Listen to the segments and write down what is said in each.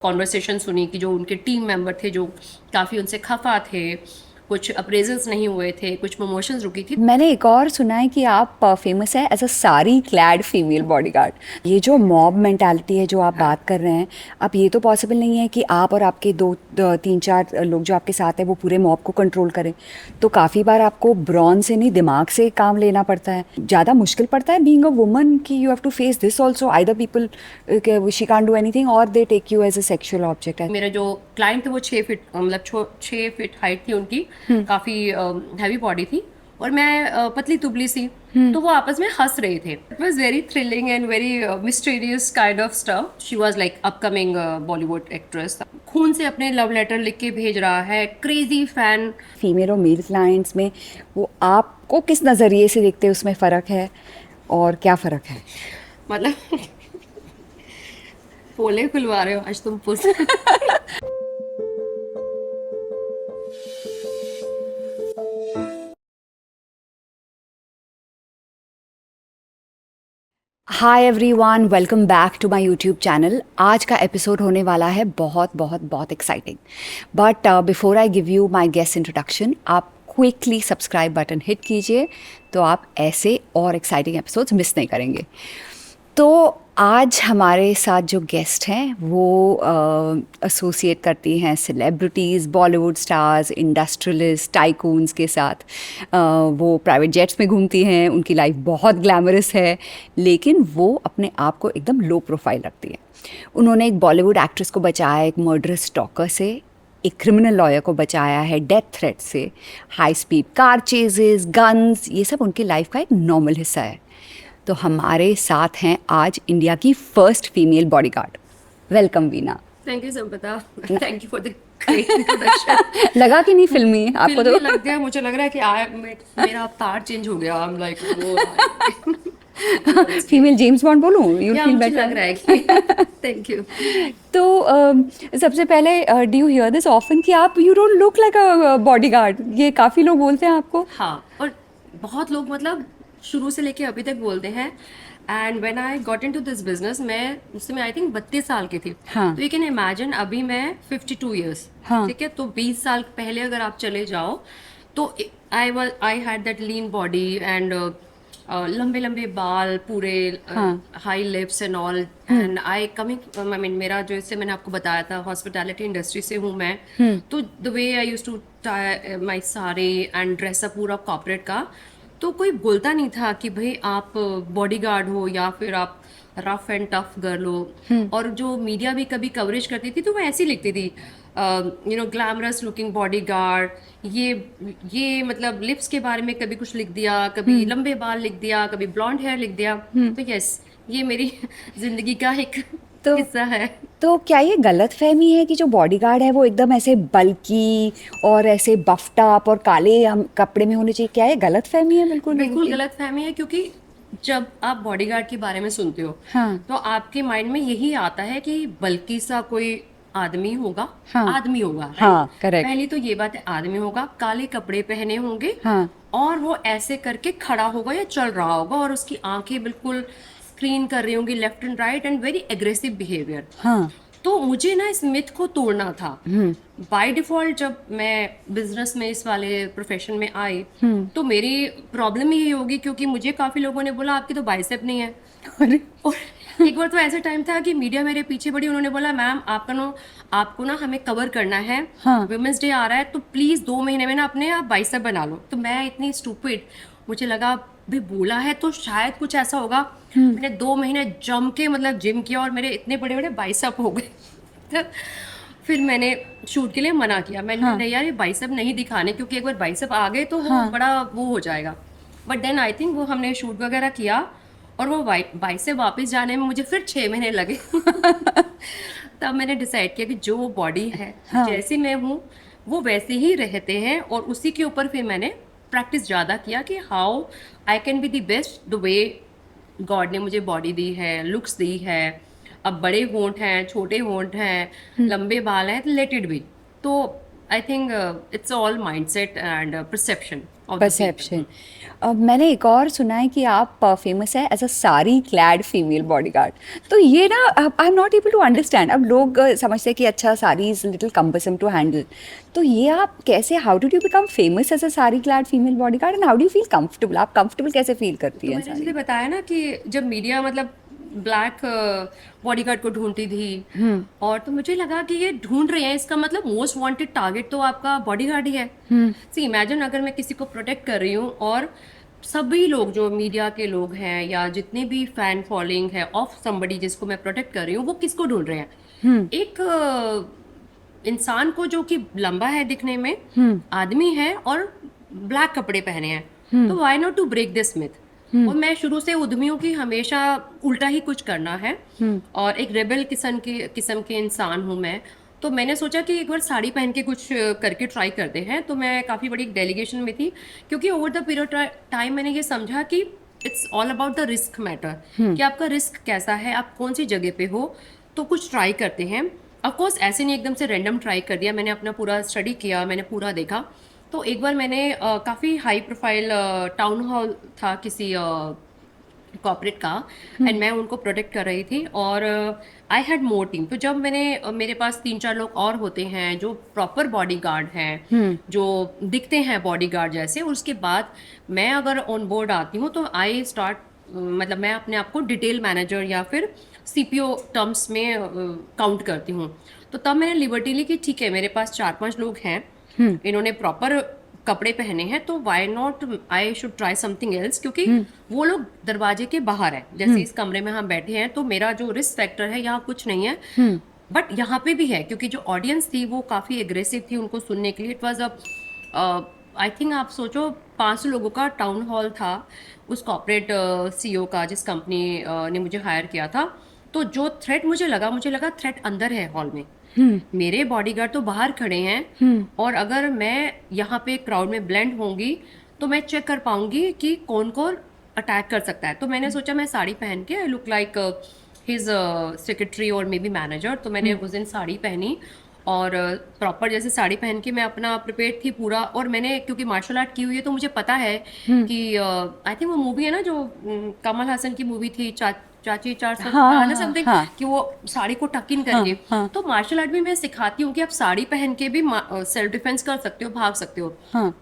Conversation सुनी कि जो उनके टीम मेंबर थे जो काफ़ी उनसे खफा थे, कुछ अप्रेजल्स नहीं हुए थे, कुछ प्रमोशंस रुकी थी। मैंने एक और सुना है कि आप फेमस है as a sari clad female bodyguard. ये जो मॉब मेंटालिटी है जो आप हाँ। बात कर रहे हैं, अब ये तो पॉसिबल नहीं है कि आप और आपके तीन चार लोग जो आपके साथ हैं वो पूरे मॉब को कंट्रोल करें। तो काफ़ी बार आपको ब्रॉन से नहीं दिमाग से काम लेना पड़ता है। ज़्यादा मुश्किल पड़ता है बीइंग अ वुमन कि you have to face this also, either people she can't do anything और they take you as a sexual object. मेरा जो क्लाइंट थे वो 6 फीट मतलब 6 फीट हाइट थी उनकी, काफ़ी हैवी बॉडी थी और मैं पतली दुबली सी। तो वो आपस में हंस रहे थे। It was very thrilling and very mysterious kind of stuff. She was like upcoming Bollywood actress. खून से अपने लव लेटर लिख के भेज रहा है, क्रेजी फैन। फीमेल और मेल क्लाइंट्स में वो आपको किस नज़रिए से देखते हैं, उसमें फ़र्क है और क्या फ़र्क है? मतलब पोले खुलवा रहे हो आज तुम पुस। Hi everyone, welcome back to my YouTube channel. आज का एपिसोड होने वाला है बहुत बहुत बहुत exciting. But before I give you my guest introduction, आप क्विकली सब्सक्राइब बटन हिट कीजिए तो आप ऐसे और एक्साइटिंग एपिसोड्स मिस नहीं करेंगे। तो आज हमारे साथ जो गेस्ट हैं वो एसोसिएट करती हैं celebrities, Bollywood stars, industrialist, tycoons के साथ। वो प्राइवेट जेट्स में घूमती हैं, उनकी लाइफ बहुत ग्लैमरस है, लेकिन वो अपने आप को एकदम लो प्रोफाइल रखती है। उन्होंने एक बॉलीवुड एक्ट्रेस को बचाया एक मर्डरस स्टॉकर से, एक क्रिमिनल लॉयर को बचाया है डेथ थ्रेट से, high speed car ceases, guns, ये सब उनकी लाइफ का एक नॉर्मल हिस्सा है। तो हमारे साथ हैं आज इंडिया की first female bodyguard. Welcome Veena. Thank you Sampada, thank you for the great introduction. लगा कि नहीं फिल्मी आपको फिल्मी तो? लग गया, मुझे लग रहा है कि मेरा अवतार चेंज हो गया। I'm like, वो फीमेल जेम्स बॉन्ड बोलूं, यू या फील मुझे लग बेटर। रहा है कि थैंक यू। तो सबसे पहले do you here this often कि आप you don't look like a bodyguard? ये काफ़ी लोग बोलते हैं आपको। हाँ, और बहुत लोग मतलब शुरू से लेके अभी तक बोलते हैं। And when I got into this business, मैं उस समय आई थिंक 32 साल की थी। हाँ तो यू कैन इमेजिन अभी मैं 52 ईयर्स। हाँ ठीक है, तो 20 साल पहले अगर आप चले जाओ तो I had that lean body and लंबे लंबे बाल, पूरे हाँ। High lips and all. And I coming I mean मेरा जो इससे मैंने आपको बताया था हॉस्पिटैलिटी इंडस्ट्री से हूँ मैं। तो the way I use to tie my sari and dress up पूरा कॉर्पोरेट का, तो कोई बोलता नहीं था कि भाई आप बॉडीगार्ड हो या फिर आप रफ एंड टफ गर्ल हो। और जो मीडिया भी कभी कवरेज करती थी तो वो ऐसी लिखती थी, ग्लैमरस लुकिंग बॉडीगार्ड। ये मतलब लिप्स के बारे में कभी कुछ लिख दिया, कभी लंबे बाल लिख दिया, कभी ब्लॉन्ड हेयर लिख दिया। तो यस, ये मेरी जिंदगी का एक तो हिस्सा है। तो क्या ये गलत फहमी है कि जो बॉडीगार्ड है वो एकदम ऐसे बल्की और ऐसे बफ्ट अप और काले कपड़े में होने चाहिए? क्या ये गलत फहमी है बिल्कुल लोगों बिल्कुल की? गलत फहमी है, क्योंकि जब आप बॉडीगार्ड के बारे में सुनते हो हाँ तो आपके माइंड में यही आता है कि बल्कि सा कोई आदमी होगा। हाँ आदमी होगा, राइट। हाँ करेक्ट। पहली तो ये बात है, आदमी होगा, काले कपड़े पहने होंगे हाँ और वो ऐसे करके खड़ा होगा या चल रहा होगा और उसकी आंखें बिल्कुल स्क्रीन कर रही होंगी left and right, and very aggressive behaviour. हाँ। तो मुझे ना इस मिथ को तोड़ना था। बाय डिफॉल्ट जब मैं बिजनेस में इस वाले प्रोफेशन में आई तो मेरी प्रॉब्लम यही होगी, क्योंकि मुझे काफी लोगों ने बोला आपकी तो बाइसेप नहीं है। अरे और एक बार तो ऐसे टाइम था कि मीडिया मेरे पीछे पड़ी, उन्होंने बोला मैम आपको ना हमें कवर करना है, हाँ वुमेन्स डे आ रहा है, तो प्लीज 2 महीने में ना अपने आप बाइसेप बना लो। तो मैं इतनी स्टूपिड, मुझे लगा भाई बोला है तो शायद कुछ ऐसा होगा। मैंने 2 महीने जम के मतलब जिम किया और मेरे इतने बड़े बड़े बाइसेप हो गए। तो फिर मैंने शूट के लिए मना किया। मैंने कहा हाँ नहीं यार, ये बाइसेप नहीं दिखाने, क्योंकि एक बार बाइसेप आ गए तो वो हाँ बड़ा वो हो जाएगा। बट देन आई थिंक वो हमने शूट वगैरह किया और वो बाइसेप वापस जाने में मुझे फिर 6 महीने लगे। तब मैंने डिसाइड किया कि जो बॉडी है हाँ जैसी मैं हूँ वो वैसे ही रहते हैं, और उसी के ऊपर फिर मैंने प्रैक्टिस ज़्यादा किया कि how I can be the best the way God ने मुझे बॉडी दी है, लुक्स दी है। अब बड़े होंठ हैं, छोटे होंठ हैं, लंबे बाल हैं, तो लेट इट बी। तो I think it's all mindset and perception of the perception. मैंने एक और सुना है कि आप फेमस है as a sari clad female bodyguard. तो ये ना I am not able to understand. अब लोग समझते हैं कि अच्छा sari is little cumbersome to handle. तो ये आप कैसे, how did you become famous as a sari clad female bodyguard and how do you feel comfortable? आप कंफर्टेबल कैसे फील करती तो हैं मैंने साड़ी? इसलिए बताया ना कि जब मीडिया मतलब ब्लैक बॉडीगार्ड को ढूंढती थी और तो मुझे लगा कि ये ढूंढ रहे हैं, इसका मतलब मोस्ट वांटेड टारगेट तो आपका बॉडीगार्ड ही है। सी इमेजिन अगर मैं किसी को प्रोटेक्ट कर रही हूँ और सभी लोग जो मीडिया के लोग हैं या जितने भी फैन फॉलोइंग है ऑफ समबडी जिसको मैं प्रोटेक्ट कर रही हूँ, वो किसको ढूंढ रहे हैं? एक इंसान को जो कि लंबा है दिखने में, आदमी है और ब्लैक कपड़े पहने हैं, तो why not to break this myth. और मैं शुरू से उद्यमियों की हमेशा उल्टा ही कुछ करना है और एक रेबल किस्म के इंसान हूं मैं। तो मैंने सोचा कि एक बार साड़ी पहन के कुछ करके ट्राई करते हैं। तो मैं काफ़ी बड़ी एक डेलीगेशन में थी, क्योंकि ओवर द पीरियड टाइम मैंने ये समझा कि it's all about the risk matter, कि आपका रिस्क कैसा है, आप कौन सी जगह पे हो। तो कुछ ट्राई करते हैं। ऑफ कोर्स ऐसे नहीं एकदम से रैंडम ट्राई कर दिया, मैंने अपना पूरा स्टडी किया, मैंने पूरा देखा। तो एक बार मैंने काफ़ी हाई प्रोफाइल टाउन हॉल था किसी कॉर्पोरेट का, एंड मैं उनको प्रोटेक्ट कर रही थी और आई हैड मोर टीम। तो जब मैंने मेरे पास 3-4 लोग और होते हैं जो प्रॉपर बॉडीगार्ड हैं, जो दिखते हैं बॉडीगार्ड जैसे, और उसके बाद मैं अगर ऑन बोर्ड आती हूँ तो आई स्टार्ट मतलब मैं अपने आप को डिटेल मैनेजर या फिर सीपीओ टर्म्स में काउंट करती हूँ। तो तब मैंने लिबर्टी ली कि ठीक है, मेरे पास 4-5 लोग हैं, इन्होंने प्रॉपर कपड़े पहने हैं, तो why not I should try something else. क्योंकि वो लोग दरवाजे के बाहर है, जैसे इस कमरे में हम बैठे हैं, तो मेरा जो रिस्क फैक्टर है यहाँ कुछ नहीं है, बट यहाँ पे भी है, क्योंकि जो ऑडियंस थी वो काफ़ी एग्रेसिव थी उनको सुनने के लिए। इट वॉज आई थिंक आप सोचो 500 लोगों का टाउन हॉल था उस कॉर्पोरेट सीईओ का जिस कंपनी ने मुझे हायर किया था। तो जो थ्रेट मुझे लगा थ्रेट अंदर है हॉल में, मेरे बॉडीगार्ड तो बाहर खड़े हैं, और अगर मैं यहाँ पे क्राउड में ब्लेंड होंगी तो मैं चेक कर पाऊंगी कि कौन कौन अटैक कर सकता है। तो मैंने सोचा मैं साड़ी पहन के I look like his secretary और मे बी मैनेजर। तो मैंने उस दिन साड़ी पहनी और प्रॉपर जैसे साड़ी पहन के मैं अपना प्रिपेयर थी पूरा। और मैंने क्योंकि मार्शल आर्ट की हुई है तो मुझे पता है कि आई थिंक वो मूवी है ना जो कमल हासन की मूवी थी चाची 400 हाँ, समथिंग, हाँ। कि वो साड़ी को टक इन करके। हाँ। तो मार्शल आर्ट भी मैं सिखाती हूँ कि आप साड़ी पहन के भी सेल्फ डिफेंस कर सकते हो, भाग सकते हो। हाँ।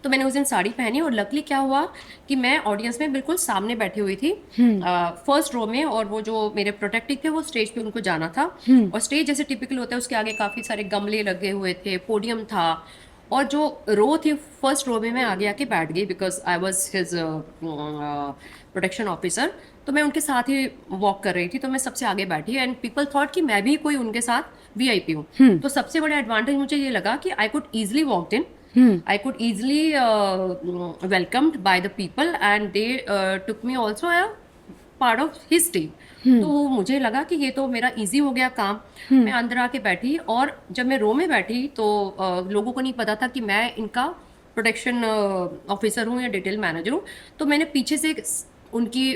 तो मैंने उस दिन साड़ी पहनी और लकली क्या हुआ कि मैं ऑडियंस में बिल्कुल सामने बैठी हुई थी, फर्स्ट रो में, और वो जो मेरे प्रोटेक्टिव थे वो स्टेज पे उनको जाना था। और स्टेज जैसे टिपिकल होता है उसके आगे काफ़ी सारे गमले लगे हुए थे, पोडियम था, और जो रो थी फर्स्ट रो में मैं आगे आके बैठ गई because I was his protection officer. तो मैं उनके साथ ही वॉक कर रही थी, तो मैं सबसे आगे बैठी एंड पीपल थॉट कि मैं भी कोई उनके साथ वीआईपी हूँ। तो सबसे बड़ा एडवांटेज मुझे ये लगा कि I could easily walk in, I could easily welcomed by the people and they took me also a part of his team. तो मुझे लगा कि ये तो मेरा इजी हो गया काम। मैं अंदर आके बैठी और जब मैं रो में बैठी तो लोगों को नहीं पता था कि मैं इनका प्रोटेक्शन ऑफिसर हूँ या डिटेल मैनेजर हूँ। तो मैंने पीछे से उनकी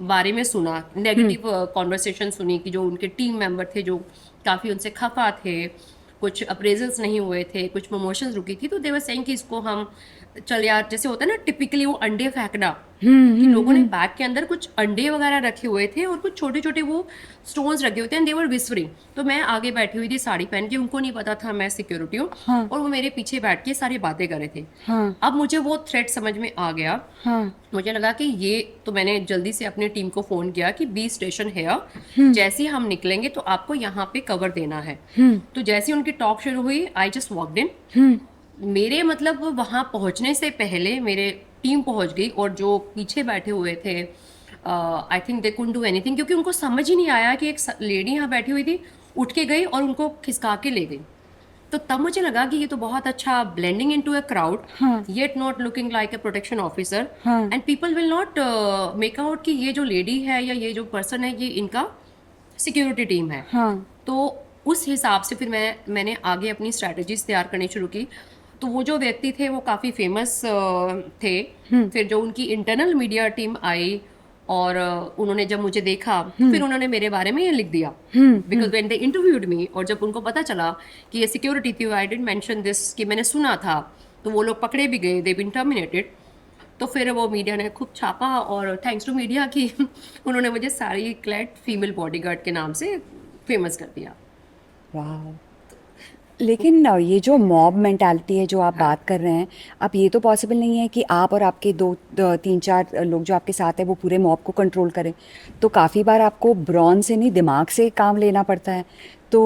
बारे में सुना, नेगेटिव कॉन्वर्सेशन सुनी कि जो उनके टीम मेंबर थे जो काफ़ी उनसे खफा थे, कुछ अप्रेजल्स नहीं हुए थे, कुछ प्रमोशंस रुकी थी। तो दे वर सेइंग कि इसको हम चल यार, जैसे होता है ना टिपिकली वो अंडे फेंकना, कि लोगों ने बैग के अंदर कुछ अंडे वगैरह रखे हुए थे और कुछ छोटे छोटे वो स्टोन्स रखे हुए थे एंड दे वर विस्परिंग। तो मैं आगे बैठी हुई थी साड़ी पहन के, उनको नहीं पता था मैं सिक्योरिटी हूँ, और वो मेरे पीछे बैठ के सारी बातें कर रहे थे। अब मुझे वो थ्रेट समझ में आ गया। मुझे लगा कि ये, तो मैंने जल्दी से अपनी टीम को फोन किया कि बी स्टेशन है, जैसे ही हम निकलेंगे तो आपको यहाँ पे कवर देना है। तो जैसे ही उनकी टॉक शुरू हुई आई जस्ट वॉकड इन। मेरे मतलब वहाँ पहुँचने से पहले मेरे टीम पहुँच गई और जो पीछे बैठे हुए थे I think they couldn't do anything, क्योंकि उनको समझ ही नहीं आया कि एक लेडी यहाँ बैठी हुई थी, उठ के गई और उनको खिसका के ले गई। तो तब मुझे लगा कि ये तो बहुत अच्छा blending into a crowd yet not looking like a protection officer, and people will not make out कि ये जो लेडी है या ये जो पर्सन है ये इनका सिक्योरिटी टीम है। तो उस हिसाब से फिर मैंने आगे अपनी स्ट्रैटेजीज तैयार करनी शुरू की। तो वो जो व्यक्ति थे वो काफ़ी फेमस थे। फिर जो उनकी इंटरनल मीडिया टीम आई और उन्होंने जब मुझे देखा तो फिर उन्होंने मेरे बारे में ये लिख दिया, बिकॉज व्हेन दे इंटरव्यूड मी, और जब उनको पता चला कि ये सिक्योरिटी थी, आई डिडंट मेंशन दिस कि मैंने सुना था, तो वो लोग पकड़े भी गए, दे बीन टर्मिनेटेड। तो फिर वो मीडिया ने खूब छापा, और थैंक्स टू मीडिया कि उन्होंने मुझे सारी क्लैट फीमेल बॉडीगार्ड के नाम से फेमस कर दिया। वाह। लेकिन ये जो मॉब मेंटालिटी है जो आप बात कर रहे हैं, अब ये तो पॉसिबल नहीं है कि आप और आपके तीन चार लोग जो आपके साथ है वो पूरे मॉब को कंट्रोल करें। तो काफ़ी बार आपको ब्रॉन से नहीं, दिमाग से काम लेना पड़ता है। तो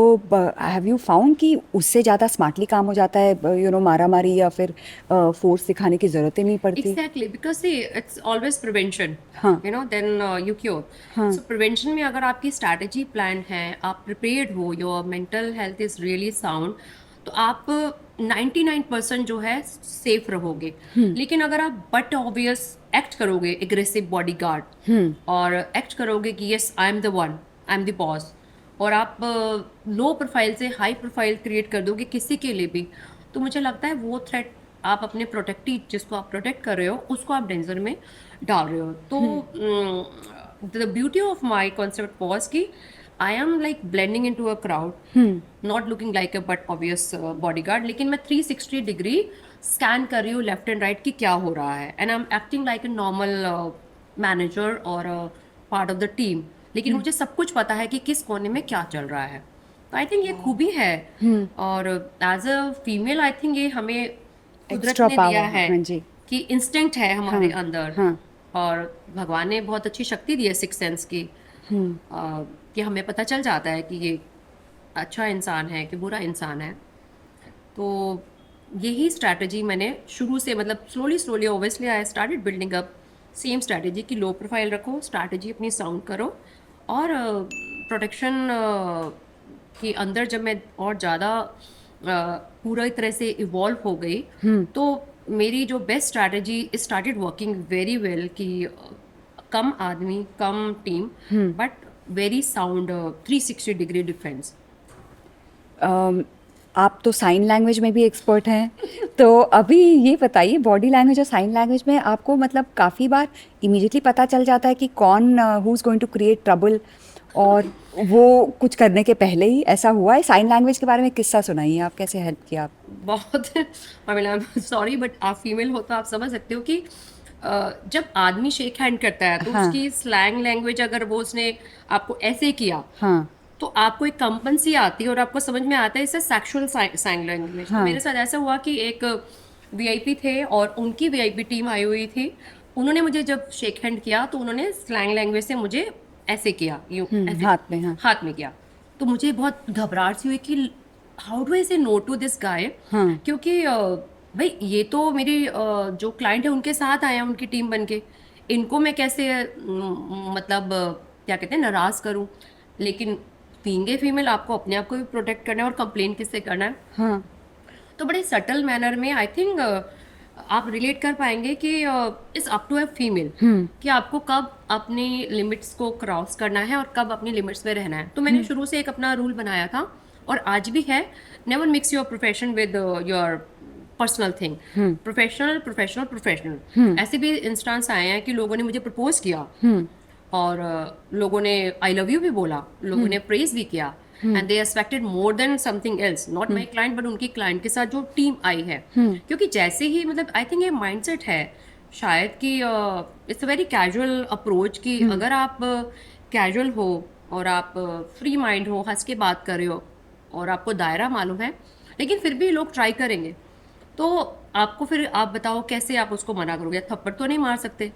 हैव यू फाउंड कि उससे ज़्यादा स्मार्टली काम हो जाता है, मारा मारी या फिर फोर्स दिखाने की ज़रूरत ही नहीं पड़ती? Exactly, because see, it's always prevention, हाँ। then you cure. So prevention में अगर आपकी strategy plan है, आप prepared हो, your mental health is really sound, तो आप 99% जो है सेफ रहोगे। लेकिन अगर आप बट ऑब्वियस एक्ट करोगे, एग्रेसिव बॉडीगार्ड, और एक्ट करोगे कि yes I am the one, I am the boss, और आप लो प्रोफाइल से हाई प्रोफाइल क्रिएट कर दोगे किसी के लिए भी, तो मुझे लगता है वो थ्रेट आप अपने प्रोटेक्टी, जिसको आप प्रोटेक्ट कर रहे हो, उसको आप डेंजर में डाल रहे हो। तो the beauty of my concept was कि I am like blending into a crowd, not looking like a but obvious bodyguard, लेकिन मैं 360 डिग्री स्कैन कर रही हूँ लेफ्ट एंड राइट कि क्या हो रहा है, and I am acting like a normal manager और पार्ट ऑफ द टीम, लेकिन मुझे सब कुछ पता है कि किस कोने में क्या चल रहा है। तो आई थिंक ये खूबी है, और as a female I think ये हमें कुदरत एक्स्ट्रा ने पावर, दिया है हाँ जी। कि इंस्टिंक्ट है हमारे अंदर, हाँ। और भगवान ने बहुत अच्छी शक्ति दी है सिक्स सेंस की, कि हमें पता चल जाता है कि ये अच्छा इंसान है कि बुरा इंसान है। तो यही स्ट्रैटेजी मैंने शुरू से, मतलब slowly slowly obviously I started building up same strategy कि लो प्रोफाइल रखो, स्ट्रैटेजी अपनी साउंड करो, और प्रोटेक्शन के अंदर जब मैं और ज़्यादा पूरी तरह से इवॉल्व हो गई, तो मेरी जो best strategy started working very well कि कम आदमी कम team, but very sound 360 degree defence. आप तो साइन लैंग्वेज में भी एक्सपर्ट हैं, तो अभी ये बताइए, बॉडी लैंग्वेज और साइन लैंग्वेज में आपको मतलब काफ़ी बार इमीडिएटली पता चल जाता है कि कौन who is going to create trouble, और वो कुछ करने के पहले ही ऐसा हुआ है? साइन लैंग्वेज के बारे में किस्सा सुनाइए, आप कैसे हेल्प किया आप? बहुत I mean I am sorry, but आप फीमेल हो तो आप समझ सकते हो कि जब आदमी शेक हैंड करता है तो हाँ। उसकी स्लैंग लैंग्वेज, अगर वो उसने आपको ऐसे किया, हाँ। तो आपको एक कंपन आती है और आपको समझ में आता है इससे सेक्सुअल साइन लैंग्वेज। हाँ। तो मेरे साथ ऐसा हुआ कि एक वीआईपी थे और उनकी वीआईपी टीम आई हुई थी, उन्होंने मुझे जब शेक हैंड किया तो उन्होंने स्लैंग लैंग्वेज से मुझे ऐसे किया, यूं ऐसे हाथ में, हाँ। हाथ में किया। तो मुझे बहुत घबराहट सी हुई कि हाउ डू आई से नो टू दिस गाय, हाँ। क्योंकि भाई ये तो मेरी जो क्लाइंट है उनके साथ आया, उनकी टीम बन के, इनको मैं कैसे मतलब क्या कहते हैं नाराज करूं। लेकिन बीइंग ए फीमेल आपको अपने आप को भी प्रोटेक्ट करना है, और कंप्लेन किससे करना है। हाँ। तो बड़े सटल मैनर में आई थिंक आप रिलेट कर पाएंगे कि it's up to a female कि आपको कब अपनी लिमिट्स को क्रॉस करना है और कब अपनी लिमिट्स में रहना है। तो मैंने शुरू से एक अपना रूल बनाया था, और आज भी है, never mix your profession with your personal thing. Professional professional professional. ऐसे भी इंस्टांस आए हैं कि लोगों ने मुझे प्रपोज किया, और लोगों ने आई लव यू भी बोला, लोगों ने प्रेज भी किया, and they expected more than something else, not my client but उनकी क्लाइंट के साथ जो टीम आई है। क्योंकि जैसे ही मतलब आई थिंक ये माइंडसेट है शायद कि it's a very casual approach कि अगर आप कैजुअल हो और आप फ्री माइंड हो, हंस के बात कर रहे हो, और आपको दायरा मालूम है, लेकिन फिर भी लोग ट्राई करेंगे, तो आपको फिर आप बताओ कैसे आप उसको मना करोगे? थप्पड़ तो नहीं मार सकते।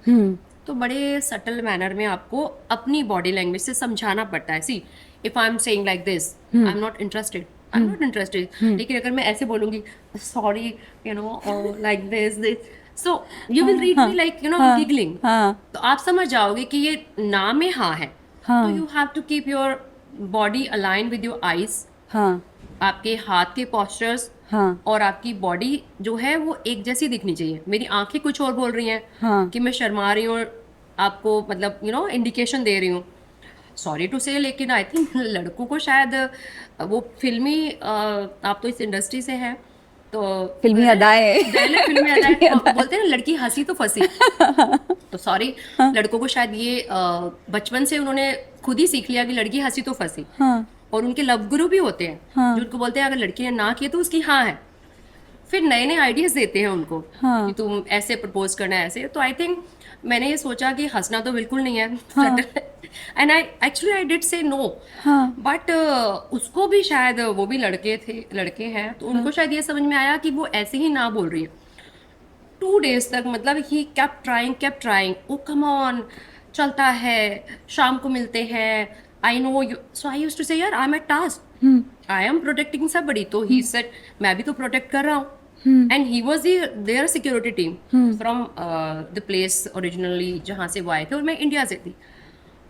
तो बड़े सटल मैनर में आपको अपनी बॉडी लैंग्वेज से समझाना पड़ता है। See if I am saying like this, I am not interested, I am not interested, लेकिन अगर मैं ऐसे बोलूंगी sorry you know like this, so you will read me like giggling, तो आप समझ जाओगे कि ये ना में हाँ है। तो you have to keep your body align with your eyes, आपके हाथ के पोस्चर्स, और आपकी बॉडी जो है वो एक जैसी दिखनी चाहिए। मेरी आंखें कुछ और बोल रही हैं कि मैं शर्मा रही हूँ, आपको मतलब इंडिकेशन दे रही हूँ, सॉरी टू से। लेकिन आई थिंक लड़कों को शायद वो फिल्मी आप तो इस इंडस्ट्री से हैं, तो फिल्मी अदाएं। पहले फिल्मी अदाएं बोलते हैं ना, लड़की हंसी तो फंसी। तो सॉरी, लड़कों को शायद ये बचपन से उन्होंने खुद ही सीख लिया कि लड़की हंसी तो फंसी। हाँ और उनके लव गुरु भी होते हैं हाँ। जो उनको बोलते हैं अगर लड़की ने ना किया तो उसकी हाँ है, फिर नए नए आइडियाज देते हैं उनको हाँ। कि तुम ऐसे प्रपोज करना है ऐसे। तो आई थिंक मैंने ये सोचा कि हंसना तो बिल्कुल नहीं है, एंड आई डिड से नो। हाँ। बट उसको भी शायद, वो भी लड़के हैं, तो उनको शायद ये समझ में आया कि वो ऐसे ही ना बोल रही है। 2 days तक मतलब he kept trying, oh come on, चलता है, शाम को मिलते हैं, I know you. So I used to say यार I am at task, I am protecting somebody। तो ही सेड मैं भी तो प्रोटेक्ट कर रहा हूँ। And he was there security team from the place originally जहाँ से वो आए थे, और मैं इंडिया से थी।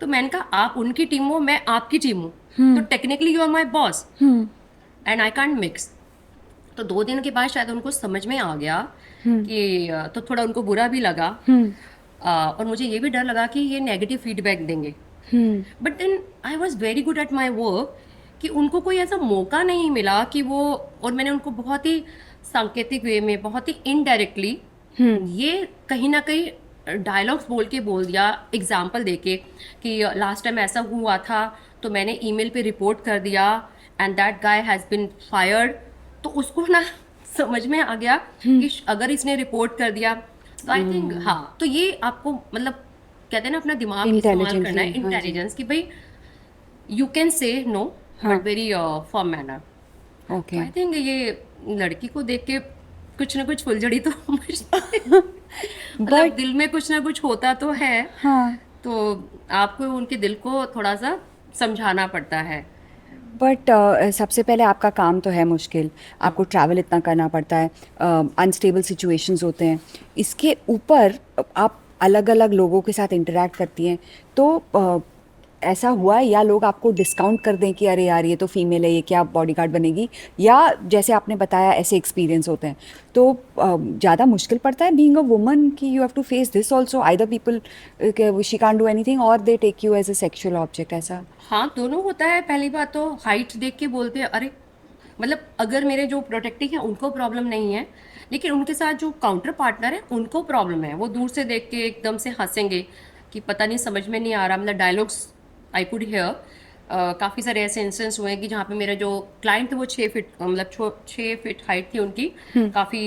तो मैंने कहा आप उनकी टीम हो, मैं आपकी टीम हूँ, तो technically you are my boss and I can't mix. तो 2 दिन के बाद शायद उनको समझ में आ गया कि तो थोड़ा उनको बुरा भी लगा, और मुझे ये भी डर लगा कि ये नेगेटिव फीडबैक देंगे। But then I was very good at my work कि उनको कोई ऐसा मौका नहीं मिला कि वो, और मैंने उनको बहुत ही सांकेतिक वे में, बहुत ही इनडायरेक्टली ये कहीं ना कहीं डायलॉग्स बोल के बोल दिया, एग्जाम्पल देके कि लास्ट टाइम ऐसा हुआ था तो मैंने ईमेल पे रिपोर्ट कर दिया and that guy has been fired. तो उसको ना समझ में आ गया कि अगर इसने रिपोर्ट कर दिया तो आई थिंक हाँ, तो ये आपको मतलब कहते हैं ना अपना दिमाग इस्तेमाल करना है, इंटेलिजेंस, कि भाई you can say no but very form manner. Okay. I think ये लड़की को देख के कुछ ना कुछ फुलझड़ी तो मतलब दिल में कुछ ना कुछ होता तो है। हाँ। तो आपको उनके दिल को थोड़ा सा समझाना पड़ता है। बट सबसे पहले आपका काम तो है मुश्किल, आपको ट्रैवल इतना करना पड़ता है, अनस्टेबल सिचुएशंस होते हैं, इसके ऊपर आप अलग अलग लोगों के साथ इंटरेक्ट करती हैं, तो ऐसा हुआ है या लोग आपको डिस्काउंट कर दें कि अरे यार ये तो फीमेल है, ये क्या बॉडीगार्ड बनेगी, या जैसे आपने बताया ऐसे एक्सपीरियंस होते हैं, तो ज़्यादा मुश्किल पड़ता है बीइंग अ वुमन कि you have to face this also, either people she can't do anything और they take you as a sexual object, ऐसा? हाँ, दोनों होता है। पहली बात तो हाइट देख के बोलते हैं अरे, मतलब अगर मेरे जो प्रोटेक्टिव है उनको प्रॉब्लम नहीं है, लेकिन उनके साथ जो काउंटर पार्टनर है उनको प्रॉब्लम है। वो दूर से देख के एकदम से हंसेंगे कि पता नहीं, समझ में नहीं आ रहा, मतलब डायलॉग्स आई कुड हियर। काफ़ी सारे ऐसे इंस्टेंस हुए हैं कि जहाँ पे मेरा जो क्लाइंट थे वो 6 फीट, मतलब 6 फीट हाइट थी उनकी, काफ़ी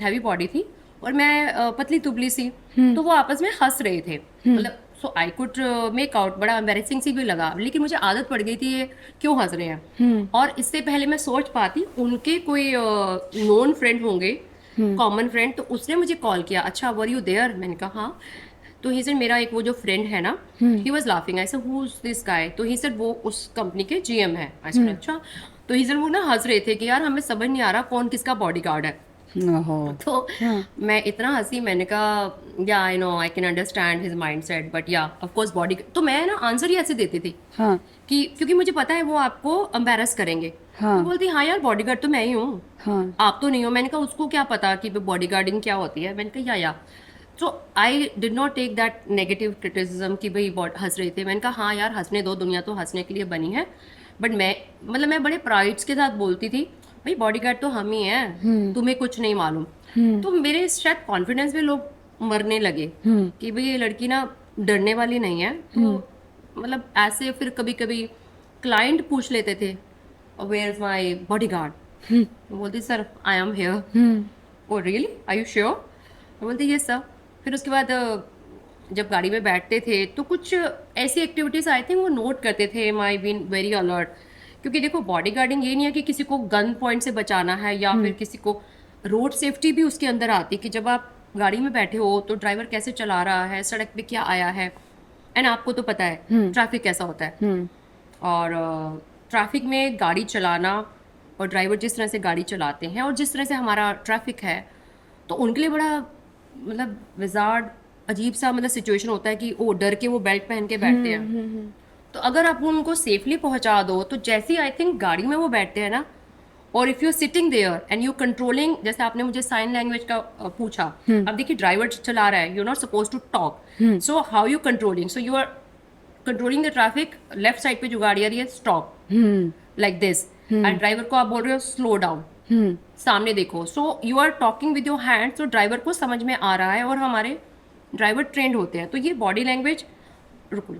हैवी बॉडी थी, और मैं पतली तुबली सी। तो वो आपस में हंस रहे थे, मतलब सो आई कुड मेक आउट, बड़ा एम्बेरसिंग सी भी लगा, लेकिन मुझे आदत पड़ गई थी ये क्यों हंस रहे हैं। और इससे पहले मैं सोच पाती उनके कोई नोन फ्रेंड होंगे, कॉमन फ्रेंड, तो उसने मुझे कॉल किया, अच्छा वर यू देयर, मैंने कहा हाँ। तो ही सेड मेरा एक वो जो फ्रेंड है ना, he was laughing, I said who is this guy, तो ही सेड वो उस कंपनी के जीएम है। आई सेड अच्छा। तो ही सेड वो ना हंस रहे थे कि यार हमें समझ नहीं आ रहा कौन किसका बॉडीगार्ड है। तो मैं इतना हंसी, मैंने कहा या I know I can understand his mindset, but या ऑफ कोर्स बॉडी। तो मैं ना आंसर ही ऐसे देती थी कि क्योंकि मुझे पता है वो आपको एम्बैरस करेंगे। तो बोलती हाँ यार बॉडीगार्ड तो मैं ही हूँ, आप तो नहीं हो। मैंने कहा उसको क्या पता कि बॉडीगार्डिंग क्या होती है। मैंने कहा या so I did not take that negative criticism कि भाई हंस रहे थे। मैंने कहा हाँ यार हंसने दो, दुनिया तो हंसने के लिए बनी है। बट मैं बड़े प्राइड्स के साथ बोलती थी भाई बॉडीगार्ड तो हम ही हैं, तुम्हें कुछ नहीं मालूम। तो मेरे शायद कॉन्फिडेंस में लोग मरने लगे कि भाई ये लड़की ना डरने वाली नहीं है। तो मतलब ऐसे फिर कभी कभी क्लाइंट पूछ लेते थे वेयर इज माई बॉडीगार्ड, बोलती sir I am here. Oh really are you sure? बोलती यस सर। फिर उसके बाद जब गाड़ी में बैठते थे तो कुछ ऐसी एक्टिविटीज़ आई थिंक वो नोट करते थे, माई बीन वेरी अलर्ट। क्योंकि देखो बॉडी गार्डिंग ये नहीं है कि किसी को गन पॉइंट से बचाना है या फिर किसी को, रोड सेफ्टी भी उसके अंदर आती है कि जब आप गाड़ी में बैठे हो तो ड्राइवर कैसे चला रहा है, सड़क पे क्या आया है, एंड आपको तो पता है ट्रैफिक कैसा होता है। और ट्रैफिक में गाड़ी चलाना और ड्राइवर जिस तरह से गाड़ी चलाते हैं और जिस तरह से हमारा ट्रैफिक है, तो उनके लिए बड़ा मतलब विजार्ड अजीब सा मतलब सिचुएशन होता है कि वो डर के वो बेल्ट पहन के बैठते हैं। तो अगर आप उनको सेफली पहुंचा दो तो जैसे ही आई थिंक गाड़ी में वो बैठते हैं ना, और if you sitting there and you controlling, जैसे आपने मुझे साइन लैंग्वेज का पूछा, अब देखिए ड्राइवर चला रहा है, you not suppose to talk, so how you controlling, so you are controlling the traffic, left side पे जो गाड़ी आ रही है stop like this, and driver को आप बोल रहे हो स्लो डाउन, सामने देखो, so you are talking with your hand, तो ड्राइवर को समझ में आ रहा है, और हमारे ड्राइवर ट्रेंड होते हैं, तो ये बॉडी लैंग्वेज, रुको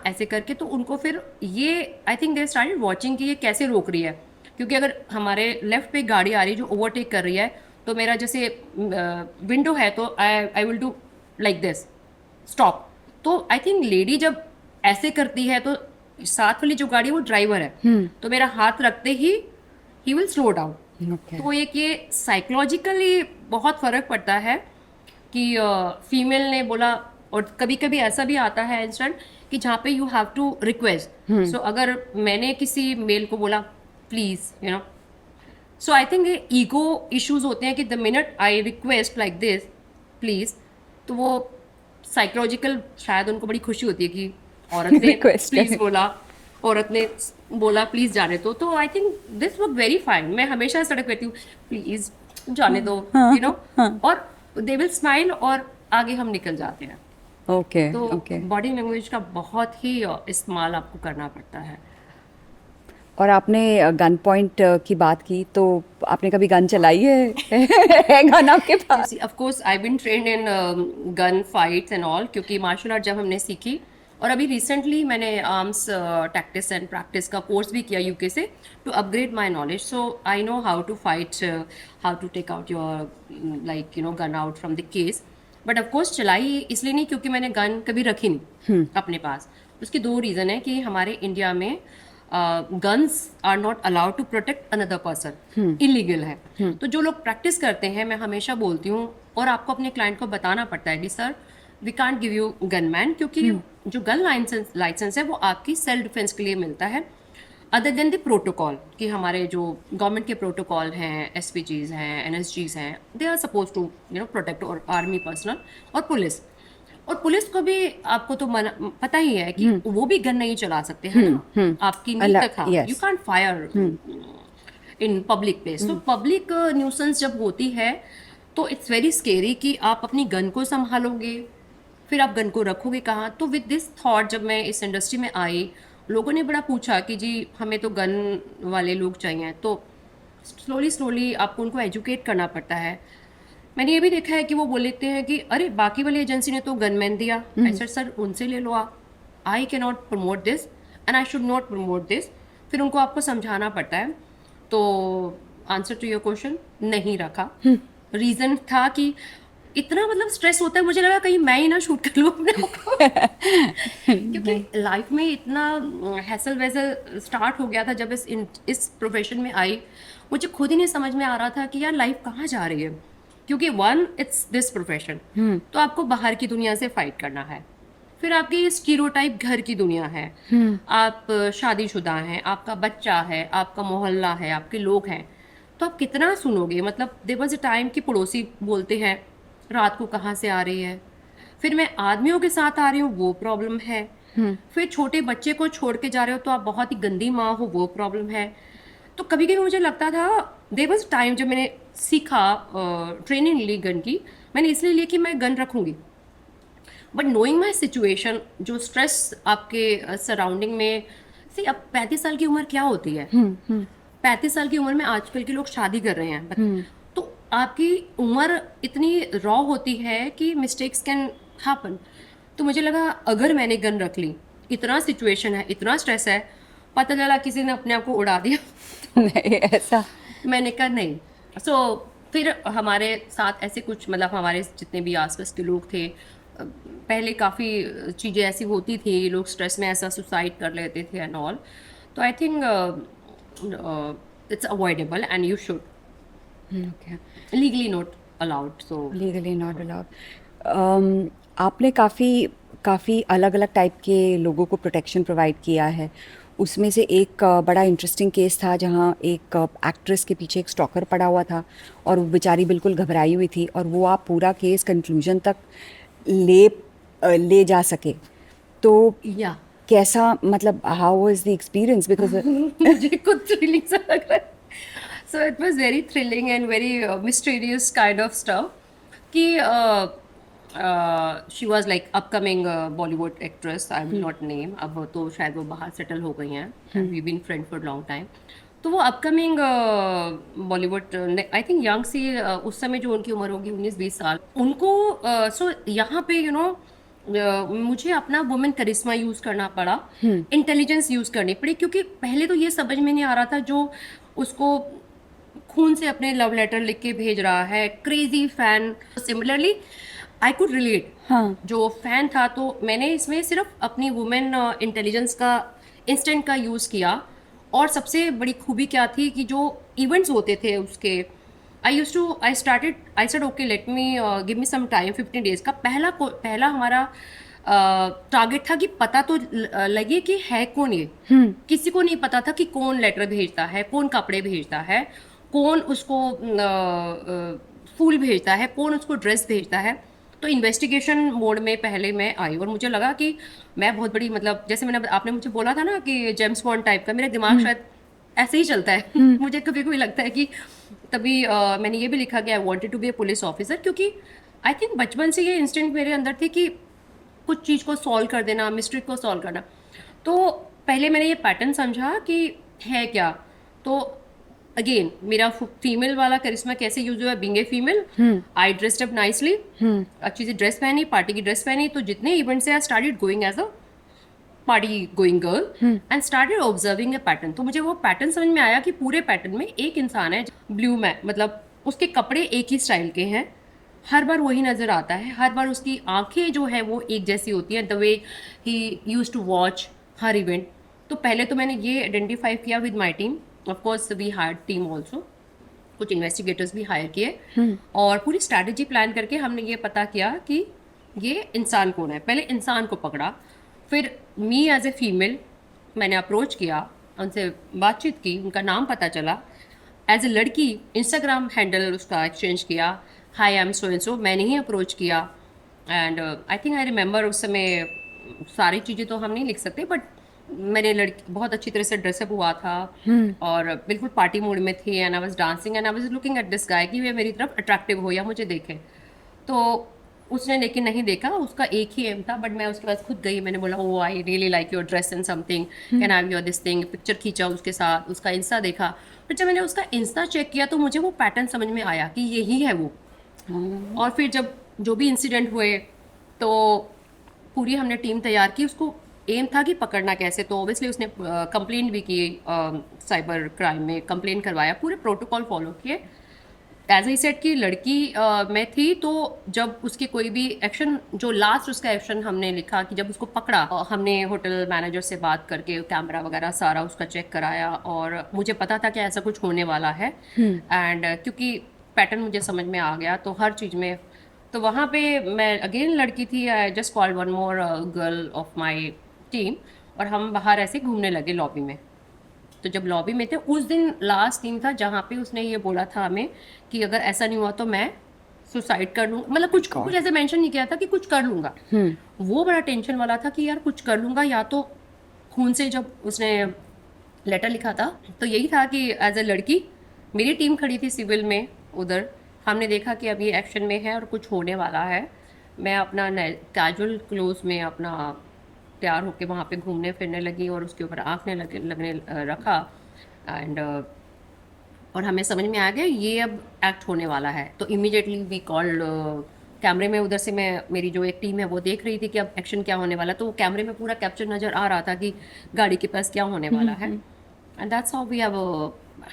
ऐसे करके, तो उनको फिर ये I think they started watching कि ये कैसे रोक रही है, क्योंकि अगर हमारे लेफ्ट पे गाड़ी आ रही है जो ओवरटेक कर रही है, तो मेरा जैसे विंडो है, तो I will do like this, stop. तो आई थिंक लेडी जब ऐसे करती है, तो साथ वाली जो गाड़ी है वो ड्राइवर है, तो मेरा हाथ रखते he will slow down. Okay. तो एक ये साइकोलॉजिकली बहुत फर्क पड़ता है कि फीमेल ने बोला, और कभी कभी ऐसा भी आता है इंस्टेंट कि जहाँ पे यू हैव टू रिक्वेस्ट, सो अगर मैंने किसी मेल को बोला प्लीज, सो आई थिंक ये ईगो इश्यूज होते हैं कि the minute I request like this please, तो वो साइकोलॉजिकल शायद उनको बड़ी खुशी होती है कि औरत ने Request प्लीज है। बोला, औरत ने बोला प्लीज जाने दो। तो I think this work very fine. मैं हमेशा सड़क कहती हूँ प्लीज जाने दो, और दे विल स्माइल और आगे हम निकल जाते हैं। ओके तो ओके। बॉडी लैंग्वेज का बहुत ही इस्तेमाल आपको करना पड़ता है। और आपने गन पॉइंट की बात की, तो आपने कभी गन चलाई है गन आपके पास? Of course I been trained in gun fights and all, क्योंकि मार्शल आर्ट जब हमने सीखी, और अभी रिसेंटली मैंने आर्म्स टैक्टिस एंड प्रैक्टिस का कोर्स भी किया यूके से, to upgrade my knowledge, so I know how to fight, how to take out your like gun out from the case. But of course चलाई इसलिए नहीं क्योंकि मैंने गन कभी रखी नहीं अपने पास। उसके दो रीज़न है कि हमारे इंडिया में guns are not allowed to protect another person, illegal है। तो जो लोग प्रैक्टिस करते हैं, मैं हमेशा बोलती हूँ, और आपको अपने क्लाइंट को बताना पड़ता है कि sir we can't give you gunman, क्योंकि जो गन लाइसेंस है वो आपकी सेल्फ डिफेंस के लिए मिलता है, अदर देन द प्रोटोकॉल, कि हमारे जो गवर्नमेंट के प्रोटोकॉल हैं, एसपीजीज हैं, एनएसजीज हैं, they are suppose to protect, और आर्मी पर्सनल और पुलिस। और पुलिस को भी आपको तो पता ही है कि वो भी गन नहीं चला सकते, है ना, आपकी नींद तक, yes. You can't fire in public place. तो पब्लिक न्यूसेंस जब होती है, तो इट्स वेरी स्केरी कि आप अपनी गन को संभालोगे, फिर आप गन को रखोगे कहाँ। तो विद दिस थॉट जब मैं इस इंडस्ट्री में आई, लोगों ने बड़ा पूछा कि जी हमें तो गन वाले लोग चाहिए, तो स्लोली आपको उनको एजुकेट करना पड़ता है। मैंने ये भी देखा है कि वो बोलते हैं कि अरे बाकी वाली एजेंसी ने तो गनमैन दिया, ऐसा सर उनसे ले लो आप, I can not promote this and I should not promote this. फिर उनको आपको समझाना पड़ता है। तो आंसर टू योर क्वेश्चन, नहीं रखा। रीज़न था कि इतना मतलब स्ट्रेस होता है, मुझे लगा कहीं मैं ही ना शूट कर लूँ अपने आप को क्योंकि लाइफ में इतना हैसल वैसल स्टार्ट हो गया था जब इस प्रोफेशन में आई। मुझे खुद ही नहीं समझ में आ रहा था कि यार लाइफ कहाँ जा रही है, क्योंकि वन इट्स दिस प्रोफेशन, तो आपको बाहर की दुनिया से फाइट करना है, फिर आपकी स्टीरियोटाइप घर की दुनिया है, आप शादीशुदा हैं, आपका बच्चा है, आपका मोहल्ला है, आपके लोग हैं, तो आप कितना सुनोगे। मतलब देयर वाज अ टाइम कि पड़ोसी बोलते हैं रात को कहाँ से आ रही है, फिर मैं आदमियों के साथ आ रही हूँ, वो प्रॉब्लम है, फिर छोटे बच्चे को छोड़ के जा रहे हो तो आप बहुत ही गंदी माँ हो, वो प्रॉब्लम है। तो कभी कभी मुझे लगता था, देयर वाज टाइम जब मैंने सीखा, ट्रेनिंग ली गन की, मैंने इसलिए लिया कि मैं गन रखूंगी, बट नोइंग माई सिचुएशन, जो स्ट्रेस आपके सराउंडिंग में, सी अब 35 साल की उम्र क्या होती है, 35 साल की उम्र में आजकल के लोग शादी कर रहे हैं, तो आपकी उम्र इतनी रॉ होती है कि मिस्टेक्स कैन हैपन। तो मुझे लगा अगर मैंने गन रख ली, इतना सिचुएशन है, इतना स्ट्रेस है, पता चला किसी ने अपने आप को उड़ा दिया नहीं ऐसा। मैंने कहा नहीं। सो फिर हमारे साथ ऐसे कुछ, मतलब हमारे जितने भी आसपास के लोग थे, पहले काफ़ी चीज़ें ऐसी होती थी, लोग स्ट्रेस में ऐसा सुसाइड कर लेते थे एंड ऑल। तो I think it's avoidable and you should, legally not allowed, so legally not allowed. आपने काफ़ी अलग अलग टाइप के लोगों को प्रोटेक्शन प्रोवाइड किया है। उसमें से एक बड़ा इंटरेस्टिंग केस था जहाँ एक एक्ट्रेस के पीछे एक स्टॉकर पड़ा हुआ था और वो बेचारी बिल्कुल घबराई हुई थी, और वो आप पूरा केस कंक्लूजन तक ले जा सके। तो या कैसा, मतलब how was the experience? Because मुझे खुद थ्रिलिंग सा लग रहा है। So it was very thrilling and very mysterious kind of stuff कि she was like upcoming Bollywood actress, I will not name, अब तो शायद वो बाहर सेटल हो गई हैं, we been friend for long time. तो वो upcoming Bollywood I think young सी उस समय जो उनकी उम्र होगी 19-20 साल उनको सो यहाँ पे मुझे अपना वुमेन करिश्मा यूज करना पड़ा, इंटेलिजेंस यूज करनी पड़ी, क्योंकि पहले तो ये समझ में नहीं आ रहा था जो उसको खून से अपने लव लेटर लिख के भेज रहा है, crazy fan. Similarly I could relate, हाँ जो फैन था, तो मैंने इसमें सिर्फ अपनी वुमेन इंटेलिजेंस का, इंस्टेंट का यूज़ किया। और सबसे बड़ी खूबी क्या थी कि जो इवेंट्स होते थे उसके, I said okay let me give me some time, 15 days का पहला हमारा टारगेट था कि पता तो लगे कि है कौन ये। किसी को नहीं पता था कि कौन लेटर भेजता है, कौन कपड़े भेजता है, कौन उसको फूल भेजता है, कौन उसको ड्रेस भेजता है। तो इन्वेस्टिगेशन मोड में पहले मैं आई और मुझे लगा कि मैं बहुत बड़ी, मतलब जैसे आपने मुझे बोला था ना कि जेम्स बॉन्ड टाइप का, मेरा दिमाग शायद ऐसे ही चलता है। मुझे कभी कभी लगता है कि तभी मैंने ये भी लिखा कि I wanted to be a police officer, क्योंकि आई थिंक बचपन से ये इंस्टिंक्ट मेरे अंदर थी कि कुछ चीज़ को सॉल्व कर देना, मिस्ट्री को सॉल्व करना। तो पहले मैंने ये पैटर्न समझा कि है क्या। तो अगेन मेरा फीमेल वाला करिश्मा कैसे यूज हुआ, being a female I dressed up nicely, अच्छी सी ड्रेस पहनी, पार्टी की ड्रेस पहनी। तो जितने इवेंट्स से I started going as a party going girl and started observing a pattern. तो मुझे वो पैटर्न समझ में आया कि पूरे पैटर्न में एक इंसान है, ब्लू मैन, मतलब उसके कपड़े एक ही स्टाइल के हैं, हर बार वही नज़र आता है, हर बार उसकी आंखें जो है वो एक जैसी होती हैं, the way he use to watch हर इवेंट। तो पहले तो मैंने ये आइडेंटिफाई किया with my team, of course we hired team also, कुछ इन्वेस्टिगेटर्स भी हायर किए और पूरी स्ट्रैटेजी प्लान करके हमने ये पता किया कि ये इंसान कौन है। पहले इंसान को पकड़ा, फिर मी एज ए फीमेल मैंने अप्रोच किया, उनसे बातचीत की, उनका नाम पता चला। एज ए लड़की इंस्टाग्राम हैंडल उसका एक्सचेंज किया, high I am so and so, मैंने ही अप्रोच किया। And I think I remember उस समय सारी चीज़ें तो हम नहीं लिख सकते, बट मेरे लड़की बहुत अच्छी तरह से ड्रेसअप हुआ था और बिल्कुल पार्टी मूड में थी, and I was dancing and I was looking at this guy कि वे मेरी तरफ अट्रैक्टिव हो या मुझे देखे। तो उसने लेकिन नहीं देखा, उसका एक ही एम था, बट मैं उसके पास खुद गई, मैंने बोला oh I really like your dress and something, can I have your this thing, picture खींचा उसके साथ, उसका इंस्टा देखा। फिर जब मैंने उसका इंस्टा चेक किया तो मुझे वो पैटर्न समझ में आया कि यही है वो। और फिर जब जो भी इंसिडेंट हुए तो पूरी हमने टीम तैयार की, उसको एम था कि पकड़ना कैसे। तो ऑब्वियसली उसने कंप्लेंट भी की, साइबर क्राइम में कंप्लेंट करवाया, पूरे प्रोटोकॉल फॉलो किए। एज आई सेड कि लड़की मैं थी, तो जब उसकी कोई भी एक्शन, जो लास्ट उसका एक्शन हमने लिखा कि जब उसको पकड़ा, हमने होटल मैनेजर से बात करके कैमरा वगैरह सारा उसका चेक कराया और मुझे पता था कि ऐसा कुछ होने वाला है। एंड क्योंकि पैटर्न मुझे समझ में आ गया तो हर चीज़ में, तो वहाँ पे मैं अगेन लड़की थी, I just call one more girl of my team और हम बाहर ऐसे घूमने लगे लॉबी में। तो जब लॉबी में थे उस दिन लास्ट दिन था जहाँ पे उसने ये बोला था हमें कि अगर ऐसा नहीं हुआ तो मैं सुसाइड कर लूँगा, मतलब कुछ कुछ ऐसे मेंशन नहीं किया था कि कुछ कर लूँगा। वो बड़ा टेंशन वाला था कि यार कुछ कर लूँगा, या तो खून से, जब उसने लेटर लिखा था तो यही था कि एज ए लड़की मेरी टीम खड़ी थी सिविल में उधर, हमने देखा कि अब ये एक्शन में है और कुछ होने वाला है। मैं अपना कैजुअल क्लोज में अपना तैयार होके वहाँ पे घूमने फिरने लगी और उसके ऊपर आँखने लगने रखा। एंड और हमें समझ में आ गया ये अब एक्ट होने वाला है। तो इमीडिएटली वी कॉल्ड कैमरे में, उधर से मैं, मेरी जो एक टीम है वो देख रही थी कि अब एक्शन क्या होने वाला, तो वो कैमरे में पूरा कैप्चर नज़र आ रहा था कि गाड़ी के पास क्या होने वाला है। And that's how we have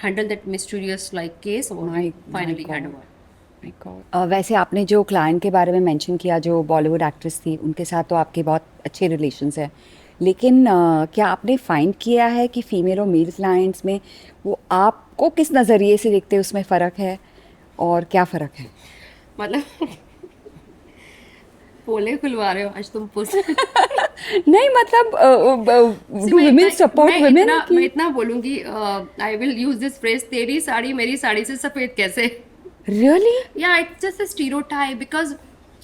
handle that mysterious like case finally hand over. वैसे आपने जो क्लाइंट के बारे में मेंशन किया जो बॉलीवुड एक्ट्रेस थी, उनके साथ तो आपके बहुत अच्छे रिलेशंस हैं, लेकिन क्या आपने फाइंड किया है कि फीमेल और मेल क्लाइंट्स में वो आपको किस नज़रिए से देखते हैं, उसमें फ़र्क है और क्या फ़र्क है? मतलब पोले खुलवा रहे हो आज तुम पूछ नहीं मतलब डू वुमेन सपोर्ट वुमेन? मैं इतना बोलूंगी, I will use this phrase, तेरी साड़ी मेरी साड़ी से सफेद कैसे। Really? Yeah, it's just a stereotype because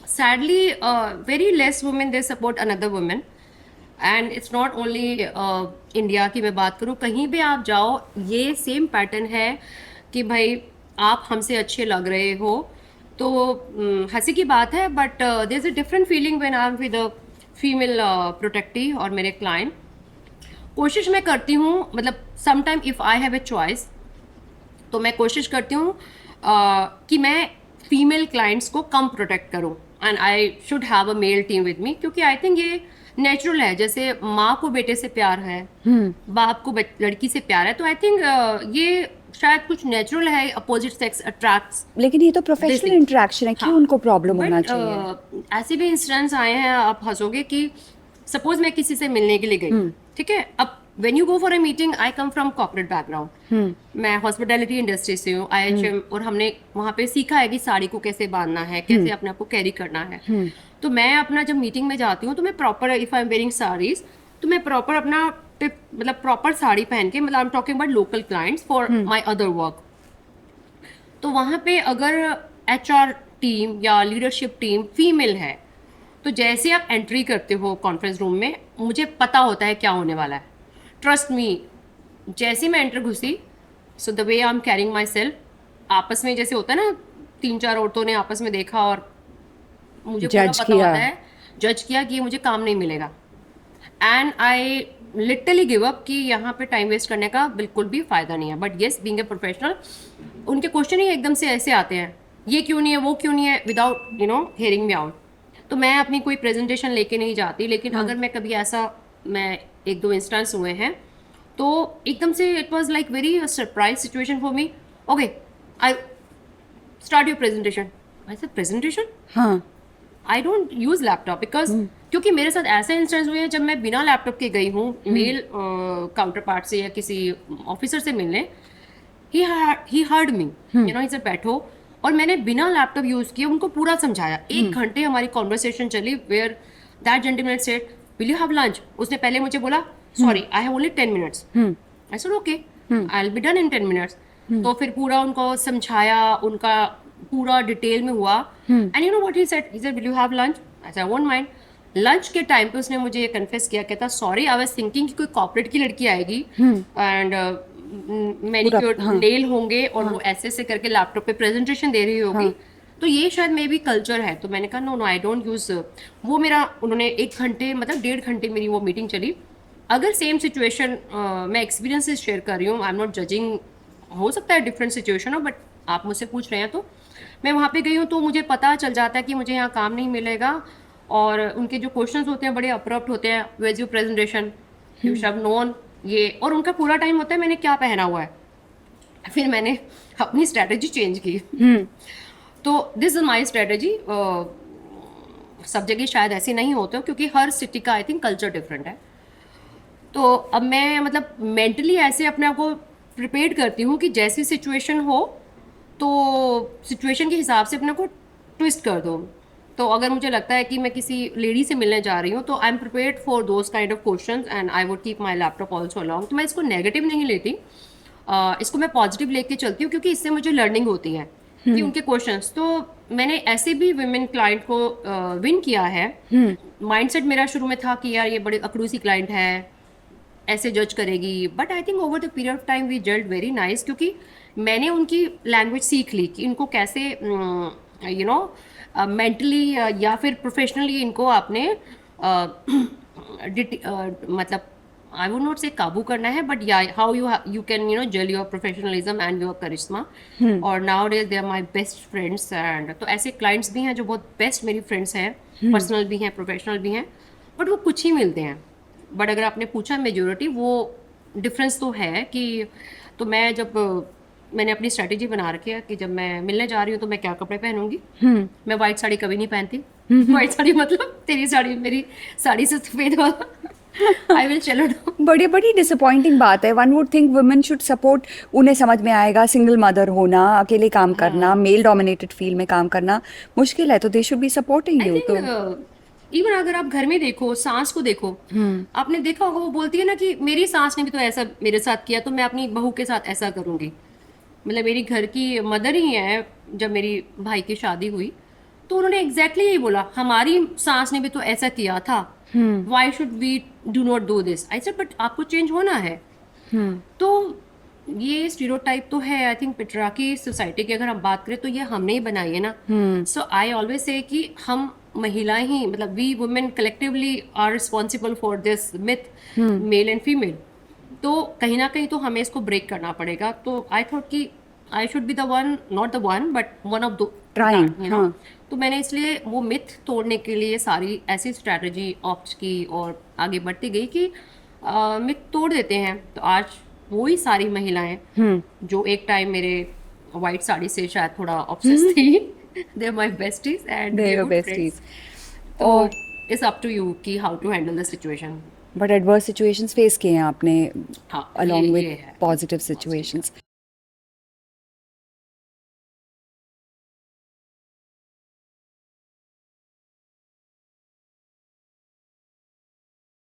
sadly very less women they support another woman, and it's not only India की मैं बात करूँ, कहीं भी आप जाओ ये सेम पैटर्न है कि भाई आप हमसे अच्छे लग रहे हो। तो हंसी की बात है, but there is a different feeling when I am with a female protectee और मेरे क्लाइंट। कोशिश मैं करती हूँ, मतलब some time if I have a choice, तो मैं कोशिश करती हूँ कि मैं फीमेल क्लाइंट्स को कम प्रोटेक्ट करूँ, and I should have a male team with me, क्योंकि आई थिंक ये नेचुरल है। जैसे माँ को बेटे से प्यार है, बाप को लड़की से प्यार है, तो आई थिंक ये शायद कुछ नेचुरल है, अपोजिट सेक्स अट्रैक्ट्स। लेकिन ये तो प्रोफेशनल इंटरेक्शन है, क्यों उनको प्रॉब्लम होना चाहिए? ऐसे भी इंसिडेंट्स आए हैं, आप हंसोगे कि सपोज मैं किसी से मिलने के लिए गई, ठीक है, अब when you go for a meeting, I come from corporate background, मैं हॉस्पिटैलिटी इंडस्ट्री से हूँ, IHM, और हमने वहाँ पे सीखा है कि साड़ी को कैसे बांधना है, कैसे अपने आप को कैरी करना है। तो मैं अपना जब मीटिंग में जाती हूँ तो मैं proper, if I am wearing saris, तो मैं प्रॉपर अपना मतलब प्रॉपर साड़ी पहन के, मतलब I am talking about local clients for my other work. तो वहाँ पे अगर HR टीम या लीडरशिप टीम फीमेल है, तो जैसे आप एंट्री करते हो कॉन्फ्रेंस रूम में, मुझे पता होता है क्या होने वाला है। ट्रस्ट मी, जैसे मैं एंटर घुसी, so the way I am carrying my self, आपस में जैसे होता है ना, 3-4 औरतों ने आपस में देखा और मुझे पूरा जज पता किया। होता है, जज किया कि ये मुझे काम नहीं मिलेगा, and I literally give up कि यहाँ पे टाइम वेस्ट करने का बिल्कुल भी फायदा नहीं है। But yes, being a professional, उनके क्वेश्चन ही एकदम से ऐसे आते हैं, ये क्यों नहीं है, वो क्यों नहीं है, विदाउट हेयरिंग मी आउट। तो मैं अपनी कोई प्रेजेंटेशन लेके नहीं जाती, लेकिन अगर मैं कभी ऐसा, मैं 1-2 इंस्टेंस हुए हैं, तो एकदम से it was like very surprise situation for me. Okay, I start your presentation. I said presentation, हाँ, I don't use laptop because, क्योंकि मेरे साथ ऐसे इंस्टेंस हुए हैं जब मैं बिना लैपटॉप के गई हूँ मेल काउंटर पार्ट से या किसी ऑफिसर से मिलने, he heard me, he said बैठो, और मैंने बिना लैपटॉप यूज किए उनको पूरा समझाया। 1 घंटे हमारी कॉन्वर्सेशन चली, where that gentleman said will you have lunch. उसने पहले मुझे बोला sorry I have only 10 minutes. I said okay, I will be done in 10 minutes. तो फिर पूरा उनको समझाया, उनका पूरा डिटेल में हुआ, and you know what he said will you have lunch. I said I won't mind. Lunch के टाइम पे उसने मुझे ये कन्फेस किया, कहता सॉरी आई वाज थिंकिंग कि कोई कॉर्पोरेट की लड़की आएगी एंड मैनिक्योर नेल होंगे और वो ऐसे करके लैपटॉप पे प्रेजेंटेशन दे रही होगी, तो ये शायद मे बी कल्चर है। तो मैंने कहा नो आई डोंट यूज वो। मेरा उन्होंने 1 घंटे, मतलब 1.5 घंटे मेरी वो मीटिंग चली। अगर सेम सिचुएशन, मैं एक्सपीरियंसेस शेयर कर रही हूँ, आई एम नॉट जजिंग, हो सकता है डिफरेंट सिचुएशन हो, बट आप मुझसे पूछ रहे हैं, तो मैं वहाँ पे गई हूँ तो मुझे पता चल जाता है कि मुझे यहाँ काम नहीं मिलेगा। और उनके जो क्वेश्चंस होते हैं बड़े अब्रप्ट होते हैं, where is your presentation, you should have known ये, और उनका पूरा टाइम होता है मैंने क्या पहना हुआ है। फिर मैंने अपनी स्ट्रेटजी चेंज की। तो दिस इज माई स्ट्रेटजी। सब जगह शायद ऐसे नहीं होते हो, क्योंकि हर सिटी का आई थिंक कल्चर डिफरेंट है। तो अब मैं मतलब मेंटली ऐसे अपने आप को प्रिपेयर करती हूँ कि जैसी सिचुएशन हो तो सिचुएशन के हिसाब से अपने को ट्विस्ट कर दो। तो अगर मुझे लगता है कि मैं किसी लेडी से मिलने जा रही हूँ, तो I am prepared for those kind of questions, and I would keep my laptop also along. तो मैं इसको नेगेटिव नहीं लेती, इसको मैं पॉजिटिव लेके चलती हूँ, क्योंकि इससे मुझे लर्निंग होती है कि उनके क्वेश्चंस। तो मैंने ऐसे भी वुमेन क्लाइंट को विन किया है। माइंडसेट मेरा शुरू में था कि यार ये बड़ी अकड़ूसी क्लाइंट है, ऐसे जज करेगी, but I think over the period of time we gelled very nice, क्योंकि मैंने उनकी लैंग्वेज सीख ली कि इनको कैसे मेंटली या फिर प्रोफेशनली इनको आपने मतलब आई वुड नॉट से काबू करना है, बट या how you can gel your professionalism and your charisma. और nowadays they are my best friends, and तो ऐसे क्लाइंट्स भी हैं जो बहुत बेस्ट मेरी फ्रेंड्स हैं, पर्सनल भी हैं, प्रोफेशनल भी हैं, बट वो कुछ ही मिलते हैं। बट अगर आपने पूछा मेजोरिटी, वो डिफरेंस तो है कि, तो मैं जब मैंने अपनी स्ट्रेटेजी बना रखी है कि जब मैं मिलने जा रही हूँ तो मैं क्या कपड़े पहनूंगी। मैं वाइट साड़ी कभी नहीं पहनती। वाइट साड़ी मतलब तेरी साड़ी, मेरी साड़ी से सफेद वाला। आई विल चलो बड़ी बड़ी डिसअपॉइंटिंग बात है। One would think women should support, उन्हें समझ में आएगा सिंगल मदर होना, अकेले काम करना, मेल डोमिनेटेड फील्ड में काम करना मुश्किल है, तो they should be supporting you. तो इवन अगर आप घर में देखो, सास को देखो, आपने देखा होगा वो बोलती है ना कि मेरी सास ने भी तो ऐसा मेरे साथ किया, तो मैं अपनी बहू के साथ ऐसा करूंगी। मतलब मेरी घर की मदर ही है, जब मेरी भाई की शादी हुई तो उन्होंने एग्जैक्टली यही बोला, हमारी सास ने भी तो ऐसा किया था, why should we do not do this. I said but आपको चेंज होना है। तो ये स्टीरियोटाइप तो है, आई थिंक पेट्रियार्की सोसाइटी की अगर हम बात करें तो ये हमने ही बनाई है ना। सो आई ऑलवेज से कि हम महिलाएं ही, मतलब we women collectively are responsible for this myth, male and female. तो कहीं ना कहीं तो हमें इसको ब्रेक करना पड़ेगा। तो आई थॉट कि I should be the one, not the one but one of the Trying, you know. हाँ। तो मैंने इसलिए वो मिथ तोड़ने के लिए सारी ऐसी स्ट्रैटेजी ऑप्ट की और आगे बढ़ती गई कि मिथ तोड़ देते हैं। तो आज वही सारी महिलाएं जो एक टाइम मेरे वाइट साड़ी से शायद थोड़ा ऑब्सेस थी, they are my besties and They're we are your good besties. Friends. तो और इट्स अप टू यू कि how to handle the situation. But adverse situations face किए हैं आपने हाँ, along ये with है positive situations.